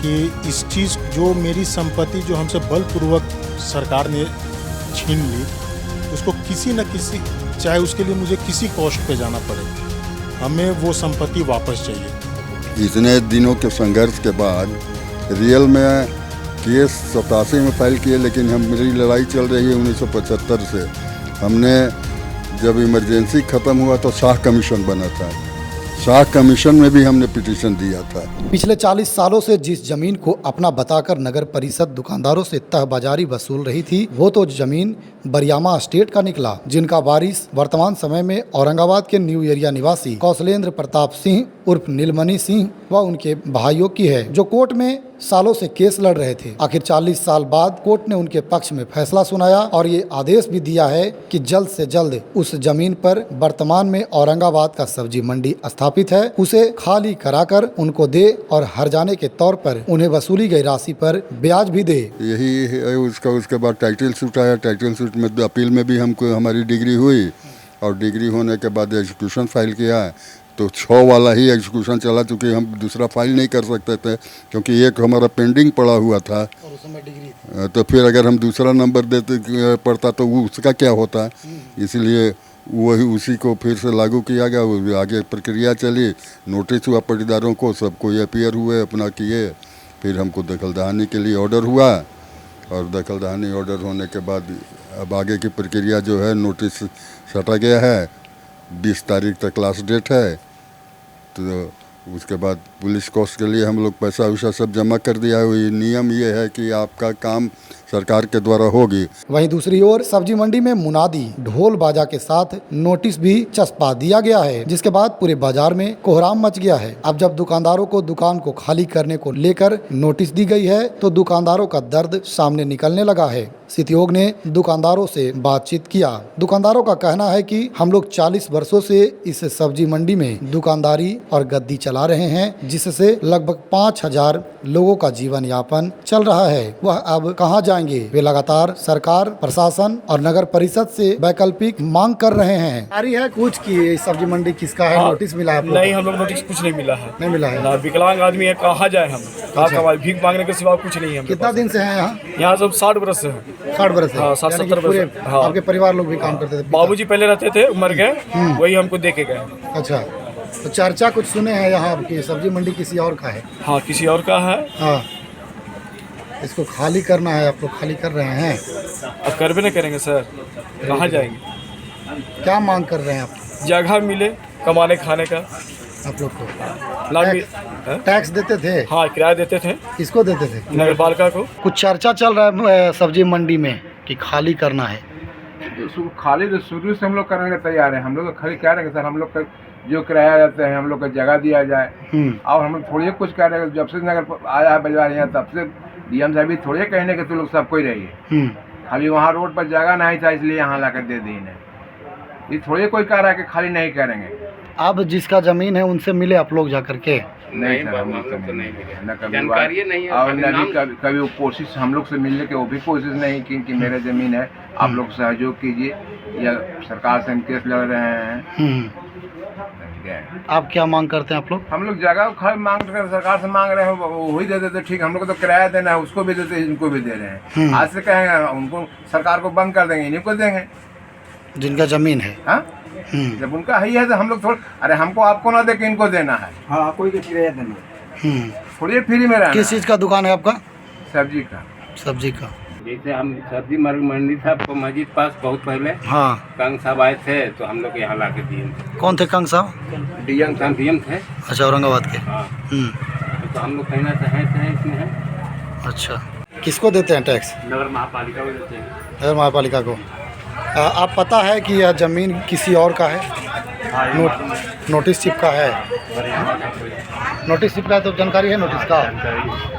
कि इस चीज़ जो मेरी संपत्ति जो हमसे बलपूर्वक सरकार ने छीन ली, उसको किसी न किसी, चाहे उसके लिए मुझे किसी कॉस्ट पे जाना पड़े, हमें वो संपत्ति वापस चाहिए। इतने दिनों के संघर्ष के बाद रियल में केस 87 में फाइल किए, लेकिन हमारी लड़ाई चल रही है 1975 से। हमने जब इमरजेंसी ख़त्म हुआ तो शाह कमीशन बना था, शाह कमीशन में भी हमने पिटीशन दिया था। पिछले 40 सालों से जिस जमीन को अपना बताकर नगर परिषद दुकानदारों से तहबाजारी वसूल रही थी, वो तो जमीन बरियामा एस्टेट का निकला, जिनका वारिस वर्तमान समय में औरंगाबाद के न्यू एरिया निवासी कौशलेंद्र प्रताप सिंह उर्फ नीलमणि सिंह व उनके भाइयों की है, जो कोर्ट में सालों से केस लड़ रहे थे। आखिर 40 साल बाद कोर्ट ने उनके पक्ष में फैसला सुनाया और ये आदेश भी दिया है कि जल्द से जल्द उस जमीन पर वर्तमान में औरंगाबाद का सब्जी मंडी स्थापित है, उसे खाली कराकर उनको दे और हर्जाने के तौर पर उन्हें वसूली गई राशि पर ब्याज भी दे। यही है उसका। उसके बाद टाइटल सूट आया, टाइटल सूट में अपील में भी हमको हमारी डिग्री हुई और डिग्री होने के बाद एग्जीक्यूशन फाइल किया, तो 6 वाला ही एग्जीक्यूशन चला, चूँकि हम दूसरा फाइल नहीं कर सकते थे क्योंकि एक हमारा पेंडिंग पड़ा हुआ था और उसमें डिग्री, तो फिर अगर हम दूसरा नंबर देते पड़ता तो वो उसका क्या होता, इसलिए वही उसी को फिर से लागू किया गया। वो आगे प्रक्रिया चली, नोटिस हुआ पट्टीदारों को, सबको अपीयर हुए, अपना किए, फिर हमको दखलदहानी के लिए ऑर्डर हुआ और दखलदहानी ऑर्डर होने के बाद अब आगे की प्रक्रिया जो है, नोटिस सटा गया है, 20 तारीख तक लास्ट डेट है, तो उसके बाद पुलिस कोर्ट के लिए हम लोग पैसा वैसा सब जमा कर दिया है। नियम ये है कि आपका काम सरकार के द्वारा होगी। वहीं दूसरी ओर सब्जी मंडी में मुनादी ढोल बाजा के साथ नोटिस भी चस्पा दिया गया है, जिसके बाद पूरे बाजार में कोहराम मच गया है। अब जब दुकानदारों को दुकान को खाली करने को लेकर नोटिस दी गई है, तो दुकानदारों का दर्द सामने निकलने लगा है। सितयोग ने दुकानदारों से बातचीत किया। दुकानदारों का कहना है कि हम लोग 40 वर्षों से इस सब्जी मंडी में दुकानदारी और गद्दी चला रहे हैं, जिससे लगभग 5000 लोगों का जीवन यापन चल रहा है। वह अब कहां जाएंगे? वे लगातार सरकार, प्रशासन और नगर परिषद से वैकल्पिक मांग कर रहे हैं। आ रही है कुछ की सब्जी मंडी किसका है? नोटिस मिला है? नहीं, हम लोग नोटिस कुछ नहीं मिला है। नहीं मिला है ना, विकलांग आदमी है, कहाँ जाए हम? कहाँ भीख मांगने के सिवा कुछ नहीं है। कितना दिन से है यहाँ? यहाँ सब 60 बरस से है। 60 बरस? हाँ, 60-70 बरस। हाँ, आपके परिवार लोग भी काम करते थे? बाबूजी पहले रहते थे, मर गए, वही हमको दे के गए। अच्छा, तो चर्चा कुछ सुने हैं यहाँ की सब्जी मंडी किसी और का है? हाँ, किसी और का है। हाँ, इसको खाली करना है, आप लोग खाली कर रहे हैं? अब करबे नहीं करेंगे सर, कहाँ जाएंगे? क्या मांग कर रहे हैं आप? जगह मिले कमाने खाने का। आप लोग को टैक्स देते थे? हाँ, किराया देते थे। किसको देते थे? नगर पालिका को। कुछ चर्चा चल रहा है सब्जी मंडी में कि खाली करना है। खाली तो शुरू से हम लोग करने के तैयार हैं। हम लोग खाली क्या रहेंगे सर, हम लोग का जो किराया जाता है हम लोग को जगह दिया जाए, और हम लोग थोड़ी कुछ कह रहे हैं। जब से नगर आया है बाजार यहाँ, तब से डीएम साहब भी थोड़े कहने के तो लोग सबको ही रहिए, खाली वहाँ रोड पर जगह नहीं था इसलिए यहाँ ला कर दे दी इन्हें। ये थोड़े कोई कह रहा है कि खाली नहीं करेंगे। अब जिसका जमीन है उनसे मिले आप लोग जा करके? नहीं सर, हम लोग तो नहीं मिले, न कभी, और न कभी वो कोशिश हम लोग से मिलने की वो भी कोशिश नहीं की कि मेरे जमीन है, आप लोग सहयोग कीजिए, या सरकार से हम केस लड़ रहे हैं। आप क्या मांग करते हैं आप लोग? हम लोग जगह खाली मांग कर सरकार से मांग रहे हैं, वही दे देते ठीक। हम लोग को तो किराया देना है, उसको भी देते, इनको भी दे रहे हैं। आज से कहेंगे उनको, सरकार को बंद कर देंगे, इन्हीं को देंगे जिनका जमीन है। हाँ, जब उनका ही है तो हम लोग थोड़ा, अरे हमको आपको ना दे के इनको देना है। हाँ, कोई किराया देना, थोड़ी फ्री में रहना। किस चीज़ का दुकान है आपका? सब्जी का। सब्जी का। जैसे हम सब्जी मंडी था मस्जिद पास बहुत पहले। हाँ, कंग साहब आए थे तो हम लोग यहाँ ला के दिए। कौन थे कंग साहब? डीएम थे। अच्छा, औरंगाबाद के। हाँ, तो हम लोग कहना से हैं इसमें है। अच्छा, किसको देते हैं टैक्स? नगर महापालिका को देते हैं। नगर महापालिका को। आप पता है कि यह ज़मीन किसी और का है? नोटिस चिपका है? नोटिस चिपका है तो जानकारी है नोटिस का?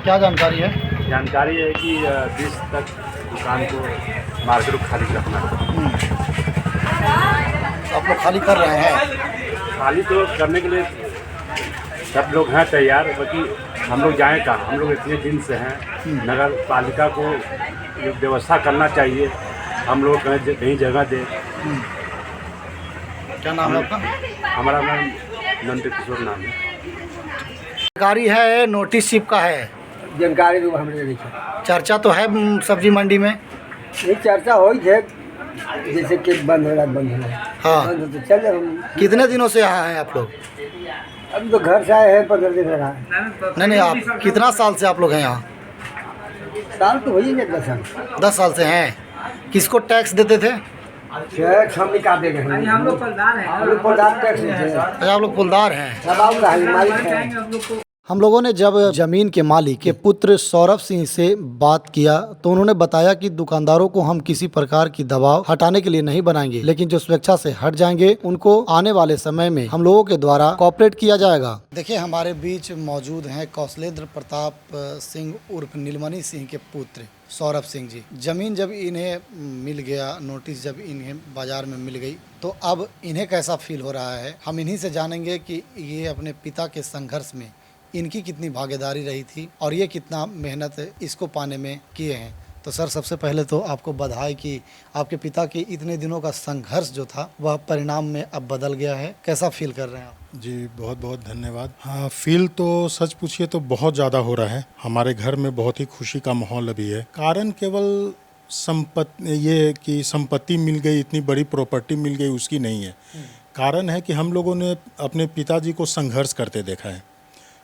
क्या जानकारी है? जानकारी है कि 20 तक दुकान को मार्केट को खाली रखना है। आप लोग खाली कर रहे हैं? खाली तो करने के लिए सब लोग हैं तैयार, बाकी हम लोग जाएँ कहाँ? हम लोग इतने दिन से हैं, नगर पालिका को ये व्यवस्था करना चाहिए, हम लोग कहीं जगह दे। क्या नाम है आपका? हमारा नाम नंद किशोर नाम है। जानकारी है नोटिस चिपका है? जानकारी दो हमरे देखिए। चर्चा तो है सब्जी मंडी में। ये चर्चा हो है जैसे कि बंद हो रहा हाँ। बंद हो तो चल हम। कितने दिनों से यहाँ हैं आप लोग? अभी तो घर से आए हैं 15 दिन रहा है। नहीं, आप कितना साल से आप लोग हैं यहाँ? साल तो हो ही नहीं 10 साल। 10 साल से हैं। किसको टैक्स देते थे? टैक्स हम निकाल देंगे। हम लोग पलदार हैं। हम लोग पलदार टैक्स देते हैं। अच्छा, आप लोग पुलदार हैं। दबाव का है, मालिक है। हम लोगों ने जब जमीन के मालिक के पुत्र सौरभ सिंह से बात किया तो उन्होंने बताया कि दुकानदारों को हम किसी प्रकार की दबाव हटाने के लिए नहीं बनाएंगे, लेकिन जो स्वेच्छा से हट जाएंगे उनको आने वाले समय में हम लोगों के द्वारा कोऑपरेट किया जाएगा। देखिए, हमारे बीच मौजूद हैं कौशलेंद्र प्रताप सिंह उर्फ नीलमणि सिंह के पुत्र सौरभ सिंह जी। जमीन जब इन्हें मिल गया, नोटिस जब इन्हें बाजार में मिल गई, तो अब इन्हें कैसा फील हो रहा है, हम इन्हीं से जानेंगे कि ये अपने पिता के संघर्ष में इनकी कितनी भागीदारी रही थी और ये कितना मेहनत इसको पाने में किए हैं। तो सर, सबसे पहले तो आपको बधाई कि आपके पिता के इतने दिनों का संघर्ष जो था वह परिणाम में अब बदल गया है। कैसा फील कर रहे हैं आप? जी, बहुत बहुत धन्यवाद। हाँ, फील तो सच पूछिए तो बहुत ज़्यादा हो रहा है। हमारे घर में बहुत ही खुशी का माहौल अभी है। कारण केवल ये कि संपत्ति मिल गई, इतनी बड़ी प्रॉपर्टी मिल गई, उसकी नहीं है। कारण है कि हम लोगों ने अपने पिताजी को संघर्ष करते देखा है।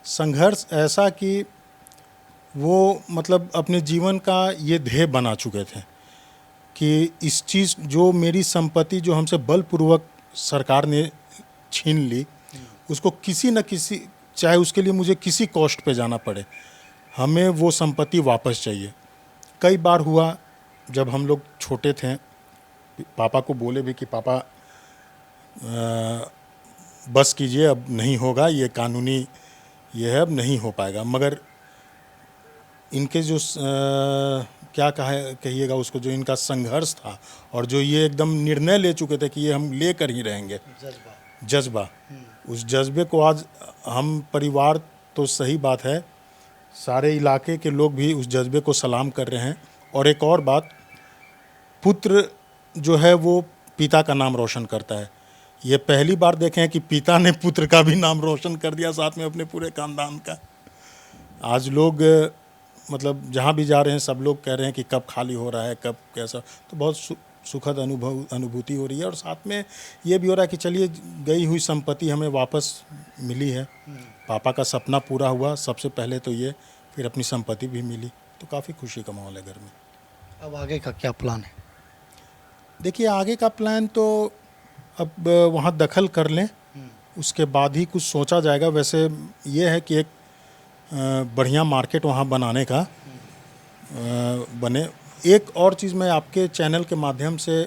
संघर्ष ऐसा कि वो मतलब अपने जीवन का ये ध्येय बना चुके थे कि इस चीज़ जो मेरी संपत्ति जो हमसे बलपूर्वक सरकार ने छीन ली, उसको किसी न किसी, चाहे उसके लिए मुझे किसी कॉस्ट पे जाना पड़े, हमें वो संपत्ति वापस चाहिए। कई बार हुआ जब हम लोग छोटे थे, पापा को बोले भी कि पापा बस कीजिए, अब नहीं होगा, ये कानूनी ये है, अब नहीं हो पाएगा। मगर इनके जो क्या कहिएगा उसको, जो इनका संघर्ष था और जो ये एकदम निर्णय ले चुके थे कि ये हम ले कर ही रहेंगे, जज्बा, उस जज्बे को आज हम परिवार तो सही बात है, सारे इलाके के लोग भी उस जज्बे को सलाम कर रहे हैं। और एक और बात, पुत्र जो है वो पिता का नाम रोशन करता है। ये पहली बार देखे हैं कि पिता ने पुत्र का भी नाम रोशन कर दिया, साथ में अपने पूरे खानदान का। आज लोग मतलब जहाँ भी जा रहे हैं सब लोग कह रहे हैं कि कब खाली हो रहा है, कब कैसा, तो बहुत सुखद अनुभूति हो रही है। और साथ में ये भी हो रहा है कि चलिए गई हुई संपत्ति हमें वापस मिली है, पापा का सपना पूरा हुआ सबसे पहले तो ये, फिर अपनी संपत्ति भी मिली, तो काफ़ी खुशी का माहौल है घर में। अब आगे का क्या प्लान है? देखिए, आगे का प्लान तो अब वहाँ दखल कर लें, उसके बाद ही कुछ सोचा जाएगा। वैसे ये है कि एक बढ़िया मार्केट वहाँ बनाने का बने। एक और चीज़ मैं आपके चैनल के माध्यम से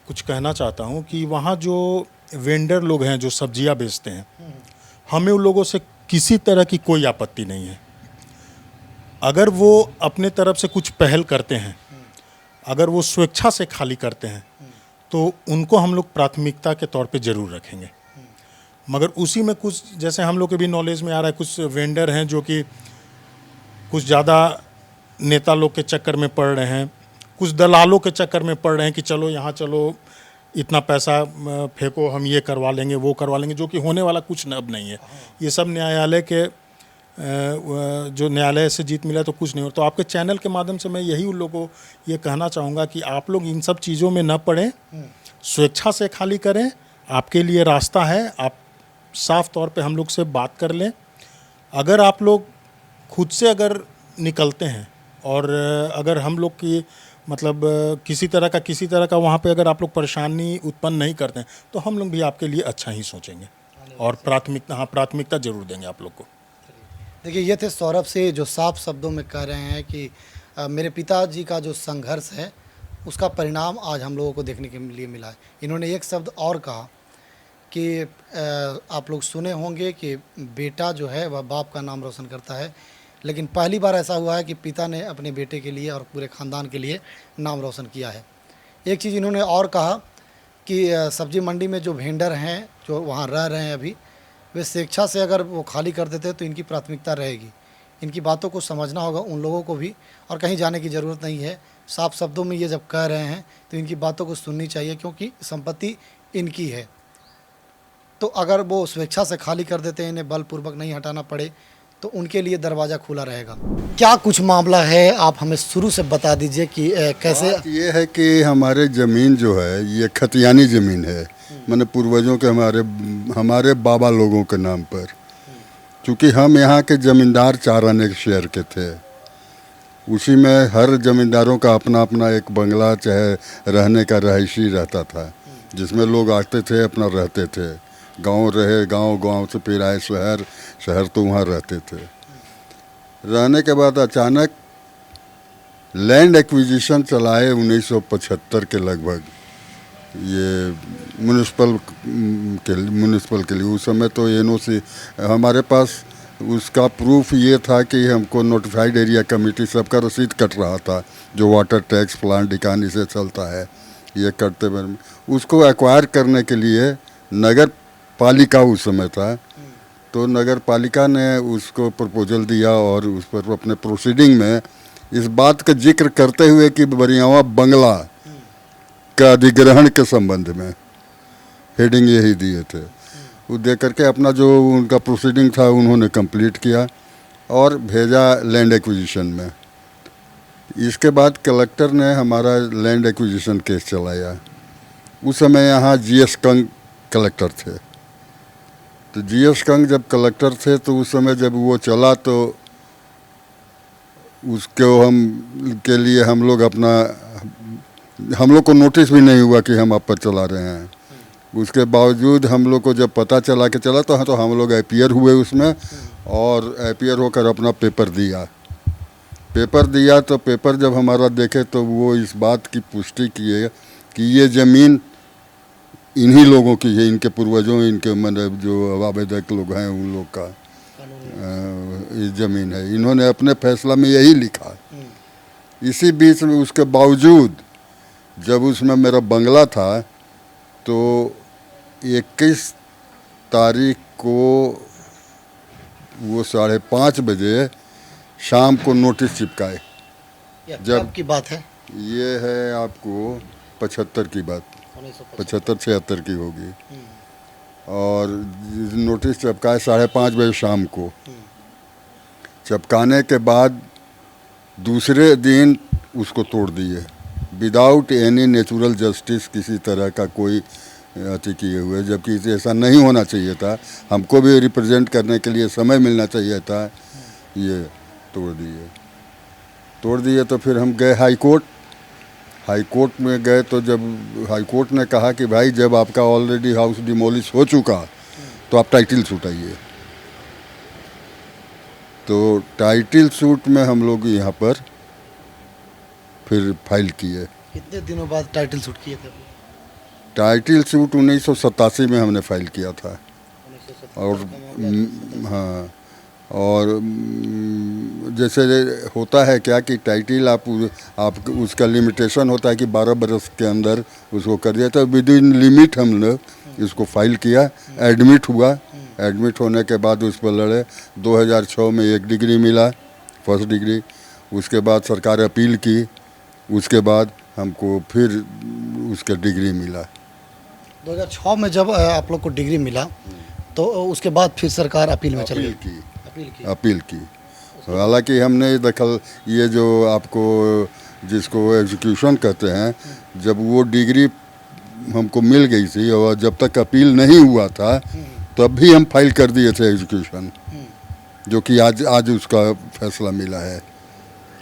कुछ कहना चाहता हूँ कि वहाँ जो वेंडर लोग हैं जो सब्जियाँ बेचते हैं, हमें उन लोगों से किसी तरह की कोई आपत्ति नहीं है। अगर वो अपने तरफ से कुछ पहल करते हैं, अगर वो स्वेच्छा से खाली करते हैं, तो उनको हम लोग प्राथमिकता के तौर पे ज़रूर रखेंगे। मगर उसी में कुछ, जैसे हम लोग के भी नॉलेज में आ रहा है, कुछ वेंडर हैं जो कि कुछ ज़्यादा नेता लोग के चक्कर में पड़ रहे हैं, कुछ दलालों के चक्कर में पड़ रहे हैं कि चलो यहाँ चलो, इतना पैसा फेंको, हम ये करवा लेंगे, वो करवा लेंगे, जो कि होने वाला कुछ अब नहीं है। ये सब न्यायालय के जो न्यायालय से जीत मिला तो कुछ नहीं हो। तो आपके चैनल के माध्यम से मैं यही उन लोगों को ये कहना चाहूँगा कि आप लोग इन सब चीज़ों में न पड़ें, स्वेच्छा से खाली करें, आपके लिए रास्ता है। आप साफ तौर पे हम लोग से बात कर लें। अगर आप लोग खुद से अगर निकलते हैं और अगर हम लोग की मतलब किसी तरह का वहाँ पे अगर आप लोग परेशानी उत्पन्न नहीं करते हैं, तो हम लोग भी आपके लिए अच्छा ही सोचेंगे और प्राथमिकता जरूर देंगे आप लोग को। देखिए, ये थे सौरभ से जो साफ शब्दों में कह रहे हैं कि मेरे पिताजी का जो संघर्ष है उसका परिणाम आज हम लोगों को देखने के लिए मिला है। इन्होंने एक शब्द और कहा कि आप लोग सुने होंगे कि बेटा जो है वह बाप का नाम रोशन करता है, लेकिन पहली बार ऐसा हुआ है कि पिता ने अपने बेटे के लिए और पूरे ख़ानदान के लिए नाम रोशन किया है। एक चीज़ इन्होंने और कहा कि सब्जी मंडी में जो वेंडर हैं जो वहाँ रह रहे हैं अभी, वे स्वेच्छा से अगर वो खाली कर देते तो इनकी प्राथमिकता रहेगी। इनकी बातों को समझना होगा उन लोगों को भी, और कहीं जाने की ज़रूरत नहीं है। साफ शब्दों में ये जब कह रहे हैं तो इनकी बातों को सुननी चाहिए, क्योंकि संपत्ति इनकी है। तो अगर वो स्वेच्छा से खाली कर देते हैं, इन्हें बलपूर्वक नहीं हटाना पड़े, तो उनके लिए दरवाज़ा खुला रहेगा। क्या कुछ मामला है, आप हमें शुरू से बता दीजिए कि कैसे। बात ये है कि हमारे ज़मीन जो है ये खतियानी ज़मीन है, मैंने पूर्वजों के हमारे बाबा लोगों के नाम पर। चूँकि हम यहाँ के ज़मींदार 4 आने के शहर के थे, उसी में हर ज़मींदारों का अपना अपना एक बंगला चाहे रहने का रहायशी रहता था, जिसमें लोग आते थे अपना रहते थे। गांव रहे, गांव से फिर आए शहर, शहर तो वहाँ रहते थे। रहने के बाद अचानक लैंड एक्विजिशन चलाए 1975 के लगभग, ये म्यूनिसिपल के लिए। उस समय तो एनओसी हमारे पास, उसका प्रूफ ये था कि हमको नोटिफाइड एरिया कमेटी सबका रसीद कट रहा था, जो वाटर टैक्स प्लांट डिकानी से चलता है, ये कटते में उसको एक्वायर करने के लिए नगर पालिका उस समय था, तो नगर पालिका ने उसको प्रपोजल दिया और उस पर अपने प्रोसीडिंग में इस बात का जिक्र करते हुए कि बरियावा बंगला का अधिग्रहण के संबंध में हेडिंग यही दिए थे। वो दे करके अपना जो उनका प्रोसीडिंग था उन्होंने कंप्लीट किया और भेजा लैंड एक्विजिशन में। इसके बाद कलेक्टर ने हमारा लैंड एक्विजिशन केस चलाया। उस समय यहाँ जीएस कंग कलेक्टर थे, तो जीएस कंग जब कलेक्टर थे तो उस समय जब वो चला तो उसको के लिए हम लोग को नोटिस भी नहीं हुआ कि हम आप पर चला रहे हैं। उसके बावजूद हम लोग को जब पता चला कि चला तो हम लोग अपीयर हुए उसमें, और अपीयर होकर अपना पेपर दिया तो पेपर जब हमारा देखे तो वो इस बात की पुष्टि किए कि ये ज़मीन इन्हीं लोगों की है, इनके पूर्वजों, इनके मतलब जो आवेदक लोग हैं उन लोग का ये ज़मीन है। इन्होंने अपने फैसला में यही लिखा। इसी बीच में उसके बावजूद जब उसमें मेरा बंगला था तो 21 तारीख को वो 5:30 बजे शाम को नोटिस चिपकाए। जब की बात है, ये है आपको 75 की बात, 75-76 की होगी। और नोटिस चिपकाए 5:30 बजे शाम को। चिपकाने के बाद दूसरे दिन उसको तोड़ दिए विदाउट एनी नेचुरल जस्टिस, किसी तरह का कोई अति किए हुए, जबकि ऐसा नहीं होना चाहिए था। हमको भी रिप्रेजेंट करने के लिए समय मिलना चाहिए था। ये तोड़ दिए तो फिर हम गए हाई कोर्ट में गए। तो जब हाई कोर्ट ने कहा कि भाई जब आपका ऑलरेडी हाउस डिमोलिश हो चुका तो आप टाइटल सूट आइए, तो टाइटल सूट में हम लोग यहाँ पर फिर फाइल किए। कितने दिनों बाद टाइटल सूट किए थे? टाइटल सूट 1987 में हमने फाइल किया था। और हाँ, और जैसे होता है क्या कि टाइटल आप उसका लिमिटेशन होता है कि 12 बरस के अंदर उसको कर दिया, तो विद इन लिमिट हमने इसको फाइल किया। एडमिट हुआ, एडमिट होने के बाद उस पर लड़े। 2006 में 1 डिग्री मिला, फर्स्ट डिग्री। उसके बाद सरकार अपील की, उसके बाद हमको फिर उसका डिग्री मिला। 2006 में जब आप लोग को डिग्री मिला तो उसके बाद फिर सरकार अपील में चली गई। अपील की। हालांकि हमने ये जो आपको जिसको एग्जीक्यूशन कहते हैं, जब वो डिग्री हमको मिल गई थी और जब तक अपील नहीं हुआ था तब भी हम फाइल कर दिए थे एग्जीक्यूशन, जो कि आज उसका फैसला मिला है।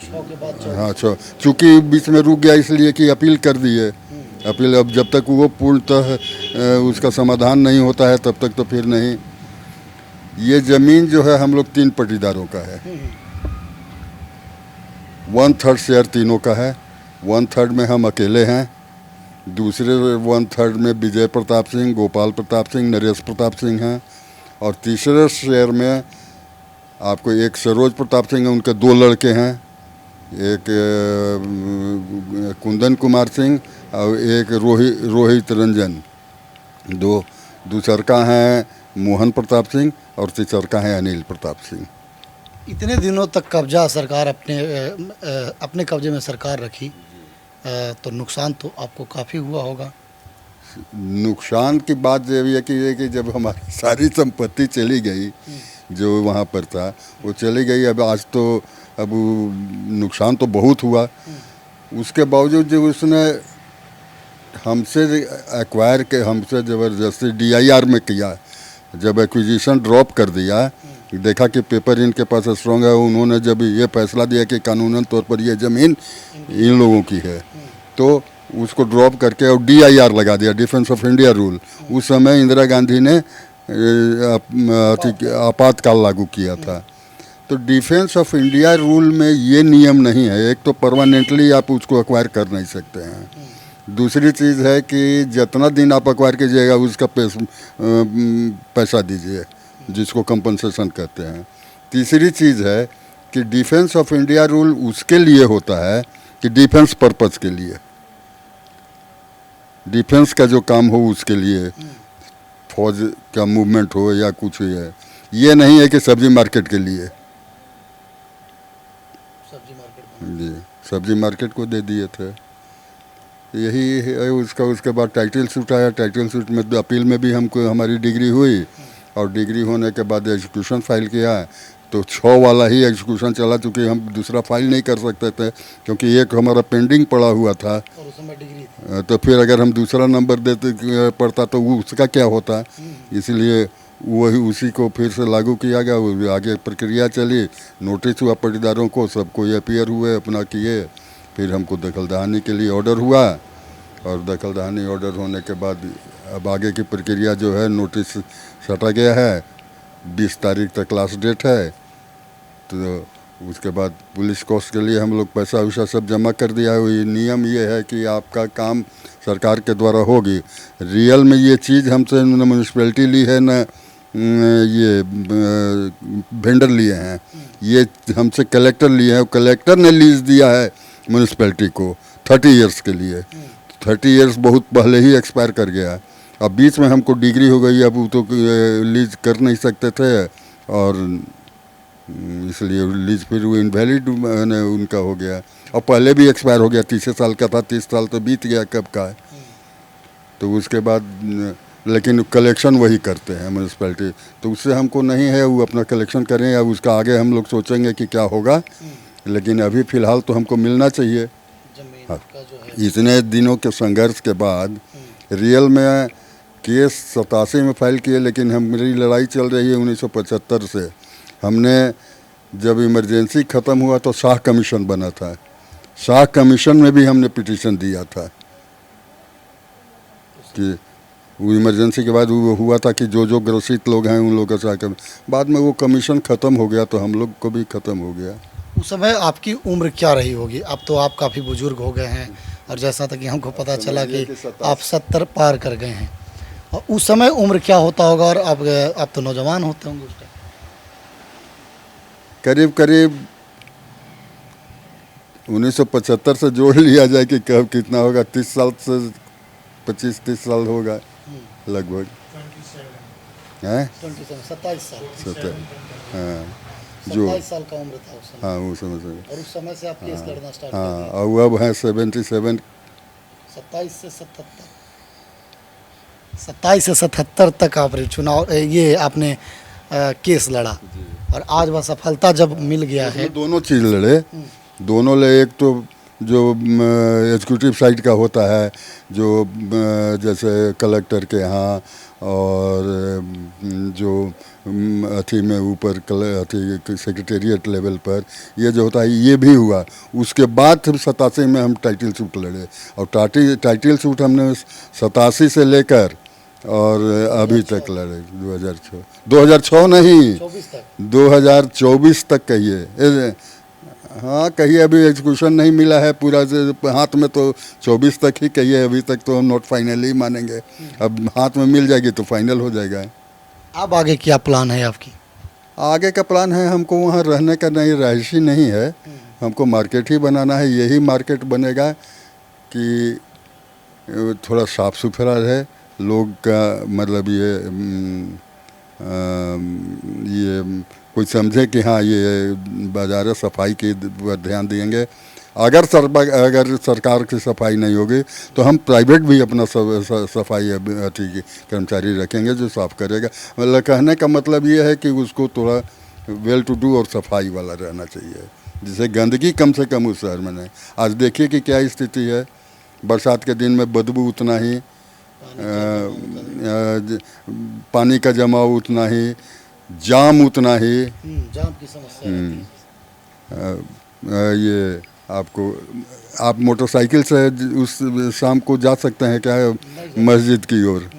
हाँ, चूँकि बीच में रुक गया इसलिए कि अपील कर दिए। अपील अब जब तक वो पूर्णतः उसका समाधान नहीं होता है तब तक तो फिर नहीं। ये ज़मीन जो है हम लोग 3 पट्टीदारों का है। 1/3 शेयर तीनों का है। 1/3 में हम अकेले हैं, दूसरे 1/3 में विजय प्रताप सिंह, गोपाल प्रताप सिंह, नरेश प्रताप सिंह हैं, और तीसरे शेयर में आपको एक सरोज प्रताप सिंह है, उनके 2 लड़के हैं, एक कुंदन कुमार सिंह और एक रोहित रंजन। 2 दूसरका हैं मोहन प्रताप सिंह और तीसरका है अनिल प्रताप सिंह। इतने दिनों तक कब्जा सरकार अपने कब्जे में सरकार रखी, तो नुकसान तो आपको काफ़ी हुआ होगा। नुकसान की बात ये है कि जब हमारी सारी संपत्ति चली गई, जो वहाँ पर था वो चली गई। अब आज तो अब नुकसान तो बहुत हुआ, उसके बावजूद जो उसने हमसे एक्वायर के हमसे ज़बरदस्ती DIR में किया, जब एक्विजिशन ड्रॉप कर दिया, देखा कि पेपर इनके पास स्ट्रॉन्ग है, उन्होंने जब ये फैसला दिया कि कानूनन तौर पर ये ज़मीन इन लोगों की है, तो उसको ड्रॉप करके और DIR लगा दिया, डिफेंस ऑफ इंडिया रूल। उस समय इंदिरा गांधी ने आपातकाल लागू किया था। तो डिफेंस ऑफ इंडिया रूल में ये नियम नहीं है। एक तो परमानेंटली आप उसको एक्वायर कर नहीं सकते हैं, दूसरी चीज़ है कि जितना दिन आप एक्वायर कीजिएगा उसका पैसा दीजिए, जिसको कंपनसेशन कहते हैं। तीसरी चीज़ है कि डिफेंस ऑफ इंडिया रूल उसके लिए होता है कि डिफेंस पर्पज़ के लिए, डिफेंस का जो काम हो उसके लिए, फौज का मूवमेंट हो या कुछ है। ये नहीं है कि सब्जी मार्केट के लिए। जी, सब्जी मार्केट को दे दिए थे, यही है उसका। उसके बाद टाइटल सूट आया, टाइटल सूट में अपील में भी हमको हमारी डिग्री हुई, और डिग्री होने के बाद एग्जीक्यूशन फाइल किया, तो 6 वाला ही एग्जीक्यूशन चला, चूँकि हम दूसरा फाइल नहीं कर सकते थे क्योंकि एक हमारा पेंडिंग पड़ा हुआ था, और उस समय डिग्री थी। तो फिर अगर हम दूसरा नंबर देते पड़ता तो वो उसका क्या होता, इसलिए वही उसी को फिर से लागू किया गया। वो आगे प्रक्रिया चली, नोटिस हुआ पटीदारों को, सबको अपीयर हुए, अपना किए, फिर हमको दखलदहानी के लिए ऑर्डर हुआ, और दखलदहानी ऑर्डर होने के बाद अब आगे की प्रक्रिया जो है, नोटिस सटा गया है, 20 तारीख तक लास्ट डेट है। तो उसके बाद पुलिस कोर्स के लिए हम लोग पैसा वैसा सब जमा कर दिया है। ये नियम ये है कि आपका काम सरकार के द्वारा होगी। रियल में ये चीज़ हमसे न म्यूनसिपैलिटी ली है, न ये वेंडर लिए हैं, ये हमसे कलेक्टर लिए हैं। कलेक्टर ने लीज दिया है म्यूनसिपैलिटी को 30 इयर्स के लिए। 30 इयर्स बहुत पहले ही एक्सपायर कर गया। अब बीच में हमको डिग्री हो गई, अब वो तो लीज कर नहीं सकते थे, और इसलिए लीज फिर वो इनवैलिड उनका हो गया। और पहले भी एक्सपायर हो गया, 30 साल का था, 30 साल तो बीत गया कब का है। तो उसके बाद लेकिन कलेक्शन वही करते हैं म्यूनसिपैलिटी, तो उससे हमको नहीं है, वो अपना कलेक्शन करें, या उसका आगे हम लोग सोचेंगे कि क्या होगा, लेकिन अभी फ़िलहाल तो हमको मिलना चाहिए। हाँ, इतने दिनों के संघर्ष के बाद रियल में केस 87 में फाइल किए, लेकिन हमारी लड़ाई चल रही है 1975 से। हमने जब इमरजेंसी ख़त्म हुआ तो शाह कमीशन बना था, शाह कमीशन में भी हमने पिटीशन दिया था कि वो इमरजेंसी के बाद वो हुआ था कि जो ग्रसित लोग हैं उन लोगों का शाह। बाद में वो कमीशन ख़त्म हो गया तो हम लोग को भी ख़त्म हो गया। उस समय आपकी उम्र क्या रही होगी? अब तो आप काफ़ी बुजुर्ग हो गए हैं, और जैसा था कि हमको पता चला कि आप 70 पार कर गए हैं। और उस समय उम्र क्या होता होगा, और आप तो नौजवान होते होंगे उस टाइम? करीब करीब 1975 से जोड़ लिया जाए कि कब कितना होगा, 30 साल से 25-30 साल होगा लगभग। हैं 27 साल। 70, हाँ, जो 27 साल का उम्र था उस समय। हाँ वो समझ गए। और उस समय से आप केस लड़ना स्टार्ट कर हाँ, दिए। और अब है 77। 27 से 77, 27 से 77 तक आपने चुनाव ये आपने केस लड़ा, और आज वह सफलता जब मिल गया है। दोनों चीज़ लड़े, दोनों ले। एक तो जो एग्जीक्यूटिव साइड का होता है, जो जैसे कलेक्टर के यहाँ, और जो अथी में ऊपर अथी सेक्रेटेरिएट लेवल पर ये जो होता है, ये भी हुआ। उसके बाद 87 में हम टाइटल सूट लड़े, और टाइटल सूट हमने 87 से लेकर और अभी तक लड़े 2006 नहीं 2024 तक कहिए। हाँ कहिए, अभी एग्जीक्यूशन नहीं मिला है पूरा हाथ में, तो 24 तक ही कहिए। अभी तक तो हम नोट फाइनल ही मानेंगे, अब हाथ में मिल जाएगी तो फाइनल हो जाएगा। अब आगे क्या प्लान है आपकी? आगे का प्लान है, हमको वहाँ रहने का नहीं, रहायशी नहीं है, हमको मार्केट ही बनाना है। यही मार्केट बनेगा कि थोड़ा साफ सुथरा रहे, लोग का मतलब ये कोई समझे कि हाँ ये बाज़ार सफाई की ध्यान देंगे। अगर सरकार की सफाई नहीं होगी तो हम प्राइवेट भी अपना सफाई कर्मचारी रखेंगे जो साफ़ करेगा। मतलब कहने का मतलब ये है कि उसको थोड़ा वेल टू डू और सफाई वाला रहना चाहिए, जिससे गंदगी कम से कम उस शहर में नहीं। आज देखिए कि क्या स्थिति है, बरसात के दिन में बदबू उतना ही, पानी का जमाव उतना ही, जाम उतना ही। जाम की समस्या ये आप मोटरसाइकिल से उस शाम को जा सकते हैं क्या मस्जिद की ओर?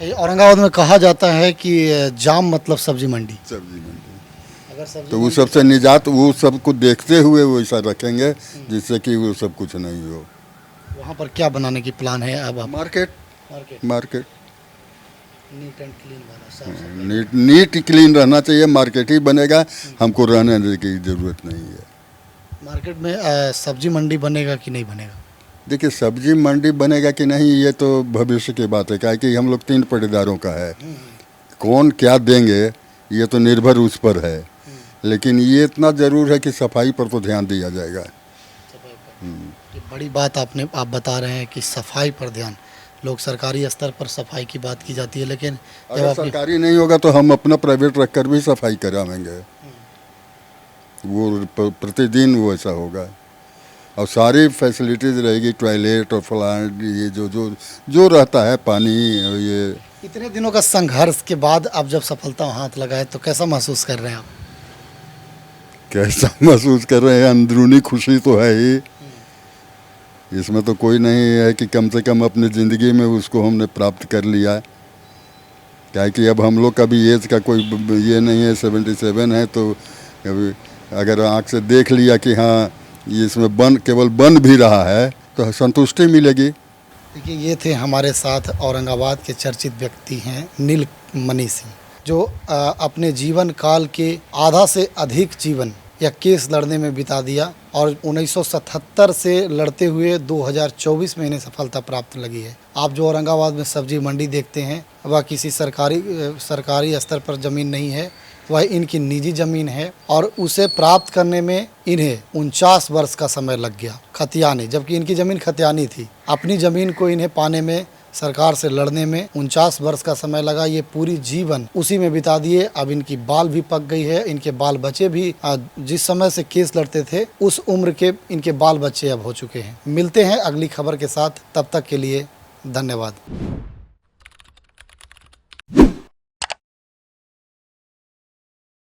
औरंगाबाद में कहा जाता है कि जाम मतलब सब्जी मंडी। अगर सब्जी तो वो सबसे निजात वो सबको देखते हुए वो ऐसा रखेंगे जिससे कि वो सब कुछ नहीं हो। वहाँ पर क्या बनाने की प्लान है अब? मार्केट नीट एंड क्लीन वाला, नीट क्लीन रहना चाहिए। मार्केट ही बनेगा, हमको रहने की ज़रूरत नहीं है। मार्केट में सब्जी मंडी बनेगा कि नहीं बनेगा? देखिए, सब्जी मंडी बनेगा कि नहीं ये तो भविष्य की बात है, क्या कि हम लोग 3 पट्टेदारों का है। कौन क्या देंगे ये तो निर्भर उस पर है, लेकिन ये इतना ज़रूर है कि सफाई पर तो ध्यान दिया जाएगा। ये बड़ी बात आप बता रहे हैं कि सफाई पर ध्यान, लोग सरकारी स्तर पर सफाई की बात की जाती है, लेकिन अगर सरकारी नहीं होगा तो हम अपना प्राइवेट रखकर भी सफाई करावेंगे। वो प्रतिदिन वो ऐसा होगा और सारी फैसिलिटीज़ रहेगी, टॉयलेट और फ्लाइट, ये जो रहता है, पानी। ये इतने दिनों का संघर्ष के बाद अब जब सफलता हाथ लगाए तो कैसा महसूस कर रहे हैं आप? कैसा महसूस कर रहे हैं? अंदरूनी खुशी तो है ही, इसमें तो कोई नहीं है कि कम से कम अपनी ज़िंदगी में उसको हमने प्राप्त कर लिया। क्या है कि अब हम लोग का भी एज का कोई ये नहीं है, 77 है, तो अभी अगर आँख से देख लिया कि हाँ इसमें केवल बन भी रहा है तो संतुष्टि मिलेगी। देखिए, ये थे हमारे साथ औरंगाबाद के चर्चित व्यक्ति हैं नीलमणि सिंह, जो अपने जीवन काल के आधा से अधिक जीवन या केस लड़ने में बिता दिया और 1977 से लड़ते हुए 2024 में इन्हें सफलता प्राप्त लगी है। आप जो औरंगाबाद में सब्जी मंडी देखते हैं वह किसी सरकारी स्तर पर ज़मीन नहीं है, वह इनकी निजी ज़मीन है और उसे प्राप्त करने में इन्हें 49 वर्ष का समय लग गया खतियानी, जबकि इनकी ज़मीन खतियानी थी। अपनी ज़मीन को इन्हें पाने में, सरकार से लड़ने में 49 वर्ष का समय लगा। ये पूरी जीवन उसी में बिता दिए। अब इनकी बाल भी पक गई है, इनके बाल बच्चे भी जिस समय से केस लड़ते थे उस उम्र के इनके बाल बच्चे अब हो चुके हैं। मिलते हैं अगली खबर के साथ, तब तक के लिए धन्यवाद।